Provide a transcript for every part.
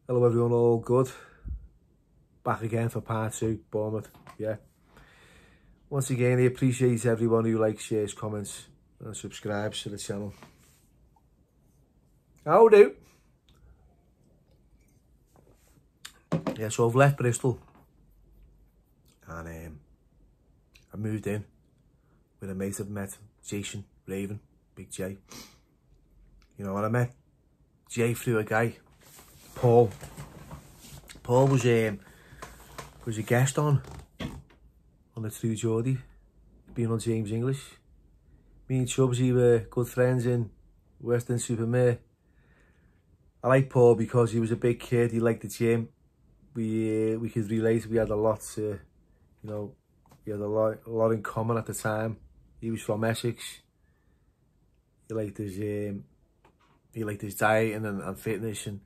Hello everyone, all good. Back again for part 2, Bournemouth, yeah. Once again, I appreciate everyone who likes, shares, comments and subscribes to the channel. How do? Yeah, so I've left Bristol and I moved in with a mate I've met, Jason Raven, Big J. You know, and I met Jay through a guy, Paul. Paul was a guest on the True Geordie, being on James English. Me and Chubbsy were good friends in Western-super-Mare. I like Paul because he was a big kid, he liked the gym. We could relate, we had a lot to, you know, we had a lot in common at the time. He was from Essex. He liked his diet and fitness, and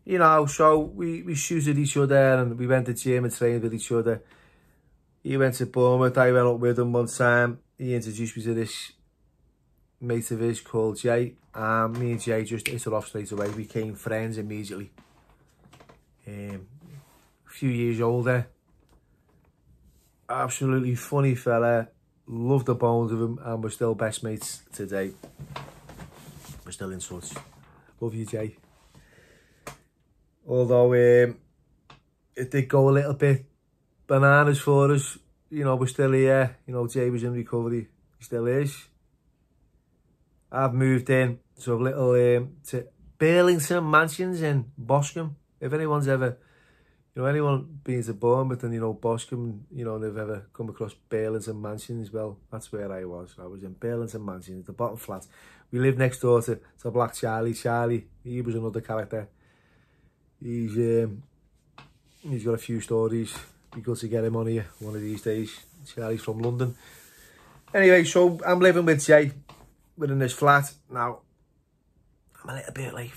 you know, so we shooted each other and we went to gym and trained with each other. He went to Bournemouth, I went up with him one time. He introduced me to this mate of his called Jay. Me and Jay just hit it off straight away. We became friends immediately. A few years older. Absolutely funny fella. Love the bones of him, and we're still best mates today. We're still in touch. Love you, Jay. Although it did go a little bit bananas for us, you know, we're still here. You know, Jay was in recovery, he still is. I've moved in to a little to Burlington Mansions in Boscombe. If anyone's ever, you know, anyone been to Bournemouth and you know Boscombe, you know, they've ever come across Burlington Mansions, well, that's where I was. I was in Burlington Mansions, the bottom flat. We lived next door to Black Charlie. Charlie, he was another character. He's got a few stories. Be good to get him on here one of these days. Charlie's from London. Anyway, so I'm living with Jay. We're in this flat. Now, I'm a little bit like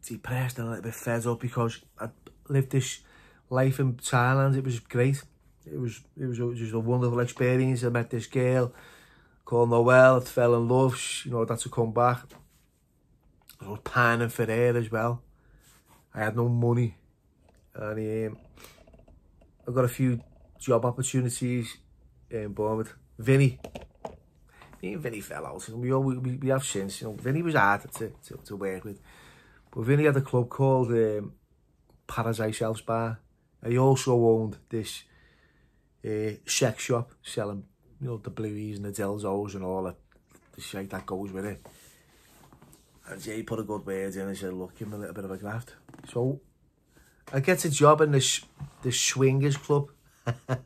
depressed and a little bit fed up because I lived this life in Thailand. It was great. It was just a wonderful experience. I met this girl called Noelle. I fell in love. You know, that's to come back. I was pining for her as well. I had no money, and I got a few job opportunities in Bournemouth. Me and Vinny fell out. We have since, you know, Vinny was hard to work with, but Vinny had a club called Paradise House Bar, and he also owned this sex shop selling, you know, the blueies and the dildos and all the shit that goes with it. And Jay put a good word in and said, look, give him a little bit of a graft. So I get a job in this swingers club. There's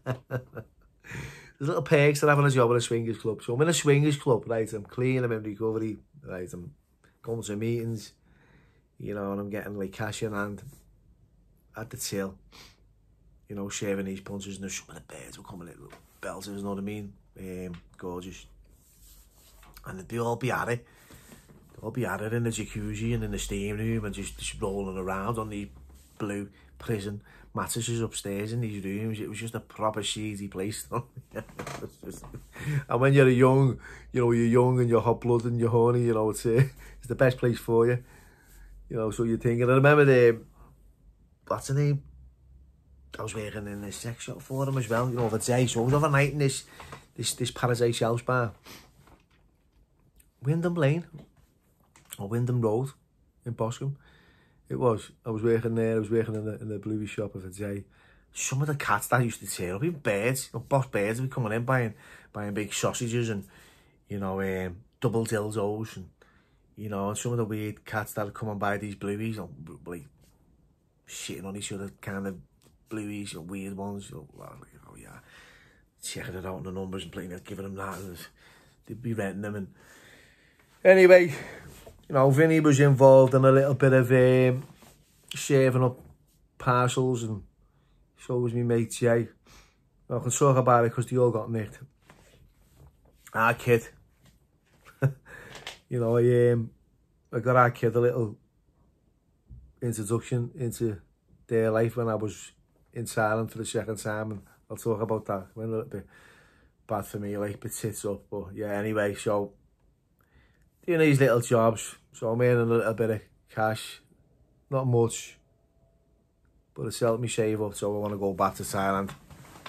little perks to having a job in a swingers club. So I'm in a swingers club, right? I'm clean, I'm in recovery, right? I'm going to meetings, you know, and I'm getting like cash in hand at the till, you know, shaving these punches, and some of the birds will come in little belters, you know what I mean? Gorgeous. And they'd all be at it. I'll be at it in the jacuzzi and in the steam room and just rolling around on the blue prison mattresses upstairs in these rooms. It was just a proper seedy place. And when you're young, you know, you're young and you're hot blooded and you're horny, you know, it's the best place for you. You know, so you're thinking. I remember what's the name? I was working in this sex shop for them as well, you know, for day. So I was overnight in this Paradise House Bar. Wyndham Lane. Or Wyndham Road in Boscombe. It was. I was working there. I was working in the bluey shop of a day. Some of the cats that used to tear up, even birds, you know, boss birds would be coming in buying big sausages and, you know, double dildos and, you know, and some of the weird cats that would come and buy these blueies, you know, like shitting on each other kind of blueies, you know, weird ones. You know, like, oh yeah, checking it out on the numbers and playing it, giving them that, and they'd be renting them. And anyway, you know, Vinny was involved in a little bit of shaving up parcels, and so was my mate Jay. I can talk about it because they all got nicked. Our kid, you know, I got our kid a little introduction into their life when I was in Thailand for the second time, and I'll talk about that. It went a little bit bad for me, like, bit tits up, but yeah, anyway, so doing these little jobs, so I'm earning a little bit of cash, not much, but it's helped me save up, so I want to go back to Thailand.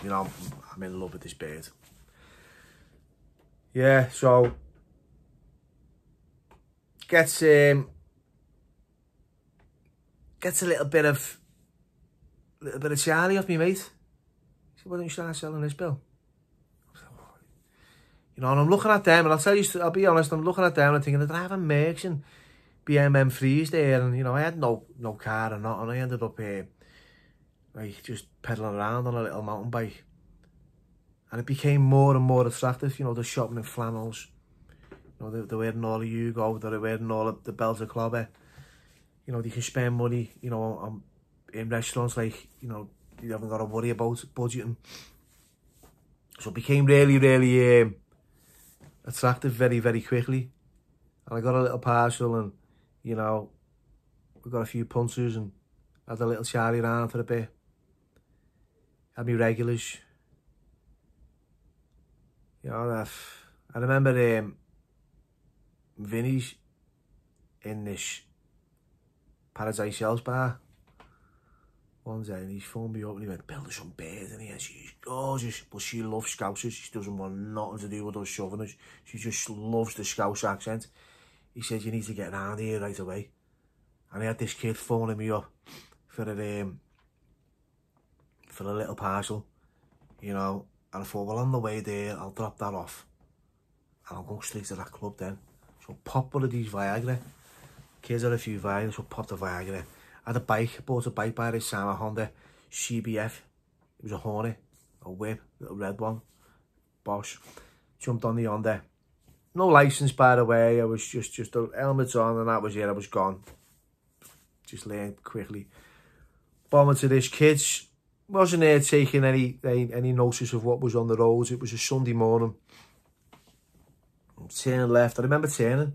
You know, I'm in love with this bird. Yeah, so gets a little bit of Charlie off me, mate. He said, why don't you start selling this, Bill? You know, and I'm looking at them, and I'll be honest, I'm looking at them and thinking, they're driving Mercs and BMM3s there, and, you know, I had no car or nothing. I ended up like, just pedaling around on a little mountain bike. And it became more and more attractive, you know, they're shopping in flannels. You know, they're wearing all the Hugo, they're wearing all of the belts of Clobber. You know, they can spend money, you know, in restaurants, like, you know, you haven't got to worry about budgeting. So it became really, really attractive very, very quickly. And I got a little parcel, and, you know, we got a few punters and had a little Charlie around for a bit. Had me regulars. You know, I remember Vinny's in this Paradise Shells bar one day, and he phoned me up and he went, Bill, there's some birds in here, she's gorgeous, but she loves Scousers. She doesn't want nothing to do with us Southerners. She just loves the Scouse accent. He said, you need to get around here right away. And he had this kid phoning me up for a little parcel, you know. And I thought, well, on the way there, I'll drop that off. And I'll go straight to that club then. So pop one of these Viagra. Kids had a few Viagra, so pop the Viagra. I had a bike, bought a bike by this time, a Honda CBF. It was a Hornet, a whip, little red one. Bosch. Jumped on the Honda. No license, by the way. I was just the helmets on, and that was it. I was gone. Just learned quickly. Bombing to this kids. Wasn't there taking any notice of what was on the roads. It was a Sunday morning. I'm turning left. I remember turning,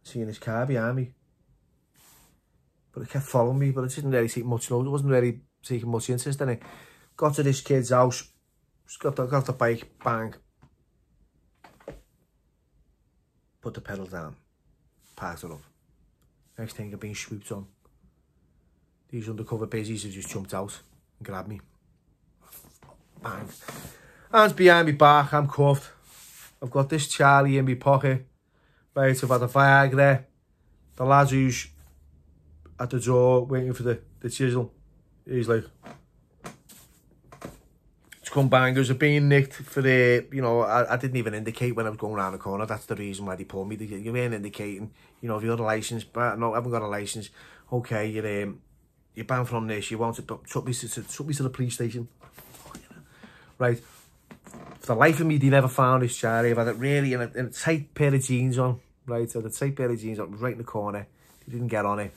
seeing this car behind me, but it kept following me. But it didn't really take much notice. It wasn't really taking much interest in it. Got to this kid's house. Just got the bike. Bang. Put the pedal down. Parked it up. Next thing, I've been swooped on. These undercover busies have just jumped out and grabbed me. Bang. Hands behind me back, I'm cuffed. I've got this Charlie in my pocket. Right, I've had a Viagra. The lad who's at the door waiting for the chisel, he's like, it's come bangers, I've been nicked for the, you know, I didn't even indicate when I was going around the corner. That's the reason why they pulled me. You weren't indicating, you know, if you got a license, but no, I haven't got a license. Okay, you're banned from this, you want to took me to the police station. Right. For the life of me, they never found this Charlie. I've had it really in a tight pair of jeans on. Right, so the tight pair of jeans on, right in the corner. They didn't get on it.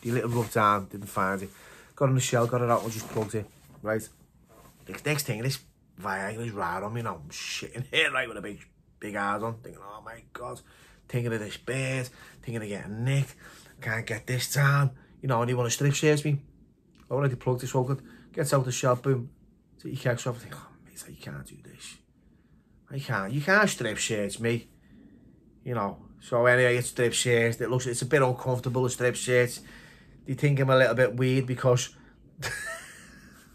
The little rub down, didn't find it. Got in the shell, got it out and just plugged it. Right. Next thing, this Viagra is right on me now. I'm shitting here, right, with a big eyes on. Thinking, oh my God. Thinking of this bird. Thinking of getting nicked. Can't get this down. You know, and he want to strip search me. I already plugged this socket. Gets out the shell, boom. So he kicks off. I think, oh, mate, you can't do this. You can't strip search me. You know. So anyway, it's strip search. It's a bit uncomfortable, the strip search. They think I'm a little bit weird because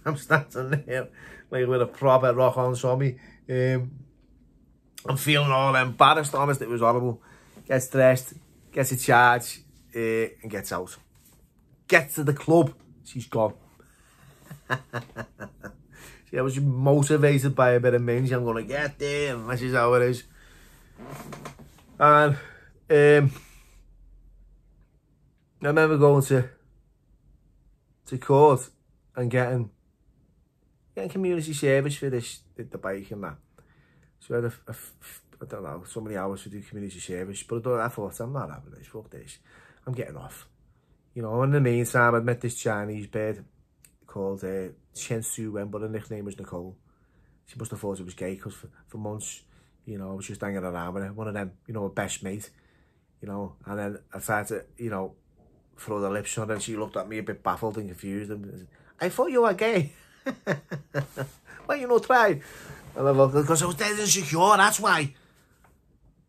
I'm standing there like with a proper rock on so me. I'm feeling all embarrassed, honest, it was horrible. Gets dressed, gets a charge, and gets out. Gets to the club, she's gone. See, I was motivated by a bit of minge. I'm going to get there, and this is how it is. And I remember going to court and getting community service for the bike and that. So I had I don't know, so many hours to do community service, but I thought, I'm not having this, fuck this. I'm getting off. You know, in the meantime, I'd met this Chinese bird called Chen Su Wen, but her nickname was Nicole. She must have thought it was gay, because for months, you know, I was just hanging around with her. One of them, you know, a best mate, you know. And then I tried to, you know, throw the lips on her, and she looked at me a bit baffled and confused. And I thought you were gay. Why you not try? And I'm like, because I was dead insecure, that's why.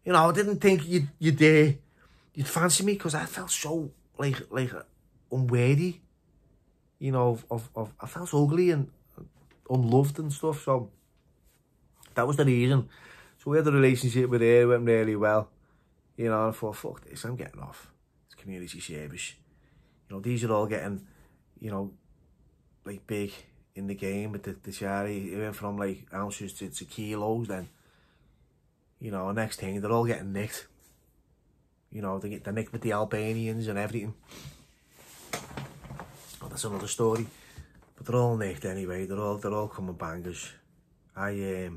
You know, I didn't think you'd fancy me, because I felt so like unworthy. you know, I felt ugly and unloved and stuff. So that was the reason. So we had a relationship with her, it went really well. You know, and I thought, fuck this, I'm getting off. It's community service. You know, these are all getting, you know, like big in the game with the charity. It went from like ounces to kilos then. You know, next thing, they're all getting nicked. You know, they're nicked with the Albanians and everything. Oh, that's another story. But they're all nicked anyway. They're all coming bangers. I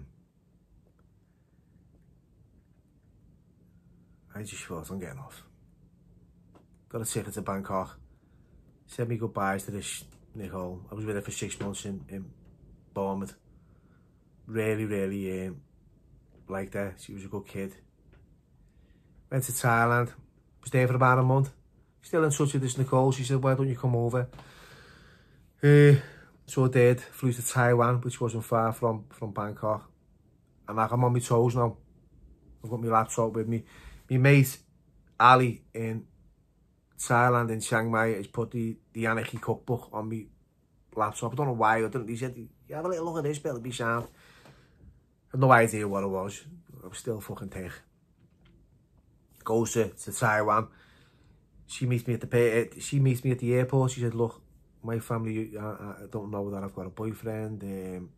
just thought, I'm getting off. Got a ticket to Bangkok. Said me goodbyes to this Nicole. I was with her for 6 months in Bournemouth. Really liked her. She was a good kid. Went to Thailand. Was there for about a month. Still in touch with this Nicole. She said, why don't you come over? So I did. Flew to Taiwan, which wasn't far from Bangkok. And like, I'm on my toes now. I've got my laptop with me. My mate, Ali, in Thailand, in Chiang Mai, has put the Anarchy cookbook on my laptop. I don't know why. He said, you have a little look at this, it'll be sound. I had no idea what it was. I was still fucking thick. Goes to Taiwan. She meets me at the airport. She said, look, my family, I don't know that I've got a boyfriend.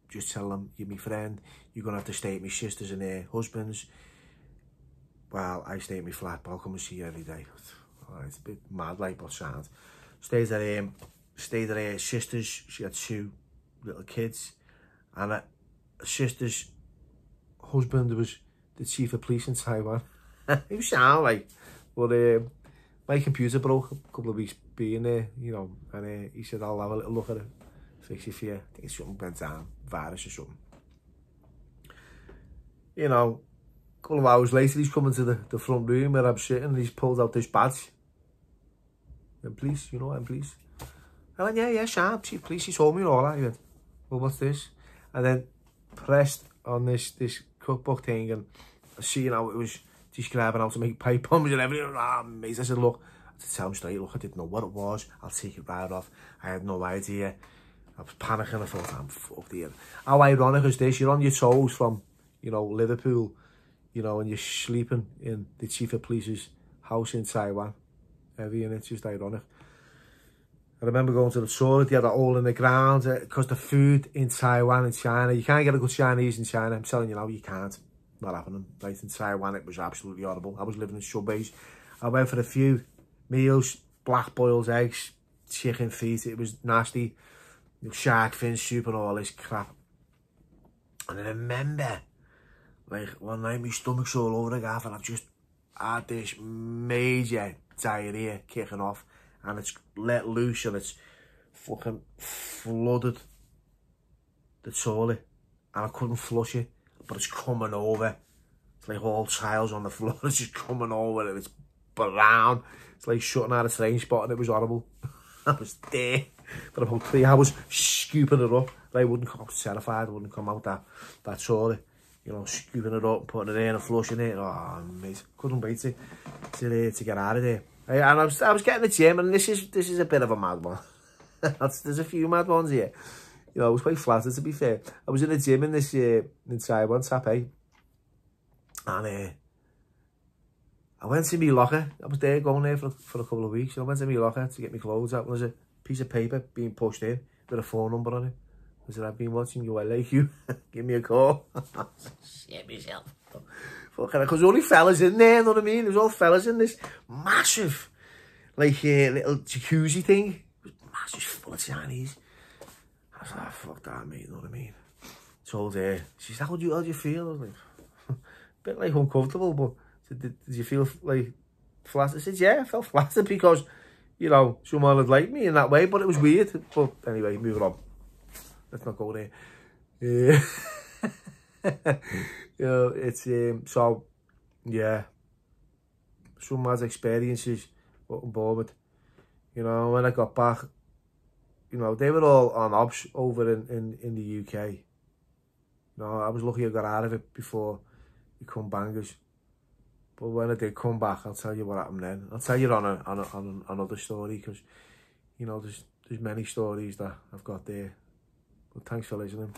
Just tell them you're my friend. You're going to have to stay at my sister's and her husband's. Well, I stay at my flat, but I'll come and see you every day. It's a bit mad, like, but sound. Stayed at her sister's. She had 2 little kids. And her sister's husband was the chief of police in Taiwan. It was sound, like. But my computer broke a couple of weeks being there, you know, and he said, I'll have a little look at it, fix it for you. I think it's something went down, virus or something. You know, a couple of hours later, he's coming to the front room where I'm sitting, and he's pulled out this badge. And police, you know, I'm police. I went, yeah, sharp, chief police, he told me all that. He went, well, what's this? And then pressed on this cookbook thing, and I see, you know, it was describing how to make pipe bombs and everything. Mate, I said, look, to tell him straight, look, I didn't know what it was. I'll take it right off. I had no idea. I was panicking. I thought, I'm fucked here. How ironic is this? You're on your toes from, you know, Liverpool, you know, and you're sleeping in the chief of police's house in Taiwan. Heavy, and it's just ironic. I remember going to the toilet, they had a hole in the ground, because the food in Taiwan and China, you can't get a good Chinese in China. I'm telling you now, you can't. Not happening. Right, in Taiwan, it was absolutely horrible. I was living in Subways. I went for a few meals, black boiled eggs, chicken feet. It was nasty. Shark fin soup and all this crap. And I remember, like, one night my stomach's all over the gaff and I've just had this major diarrhea kicking off. And it's let loose and it's fucking flooded the toilet. And I couldn't flush it. But it's coming over. It's like all tiles on the floor. It's just coming over and it's brown. It's like shutting out a train spot, and it was horrible. I was there for about 3 hours scooping it up. I wouldn't come, I was terrified. I wouldn't come out that toilet. You know, scooping it up, putting it in and flushing it. Oh, mate, couldn't wait to get out of there. And I was getting the gym, and this is a bit of a mad one. There's a few mad ones here. You know, I was quite flattered, to be fair. I was in the gym in Taiwan, Taipei. And I went to my locker. I was there, going there for a couple of weeks. And I went to my locker to get my clothes out. And there's a piece of paper being pushed in with a phone number on it. I said, I've been watching you, I like you. Give me a call. Shit myself. Fucking, because only fellas in there, you know what I mean? There was all fellas in this massive, like, little jacuzzi thing. It was massive, full of Chinese. I was like, fuck that, mate, you know what I mean? So she said, how do you feel? I was like, a bit like uncomfortable, but did you feel like flattered? I said, yeah, I felt flattered because, you know, someone had liked me in that way, but it was weird. But anyway, moving on. Let's not go there. Yeah. You know, it's, so, yeah. Some mad experiences up in Bournemouth. You know, when I got back, you know, they were all on obs over in the UK. You know, I was lucky I got out of it before we come bangers. But when I did come back, I'll tell you what happened then. I'll tell you on another story, because, you know, there's many stories that I've got there. But thanks for listening.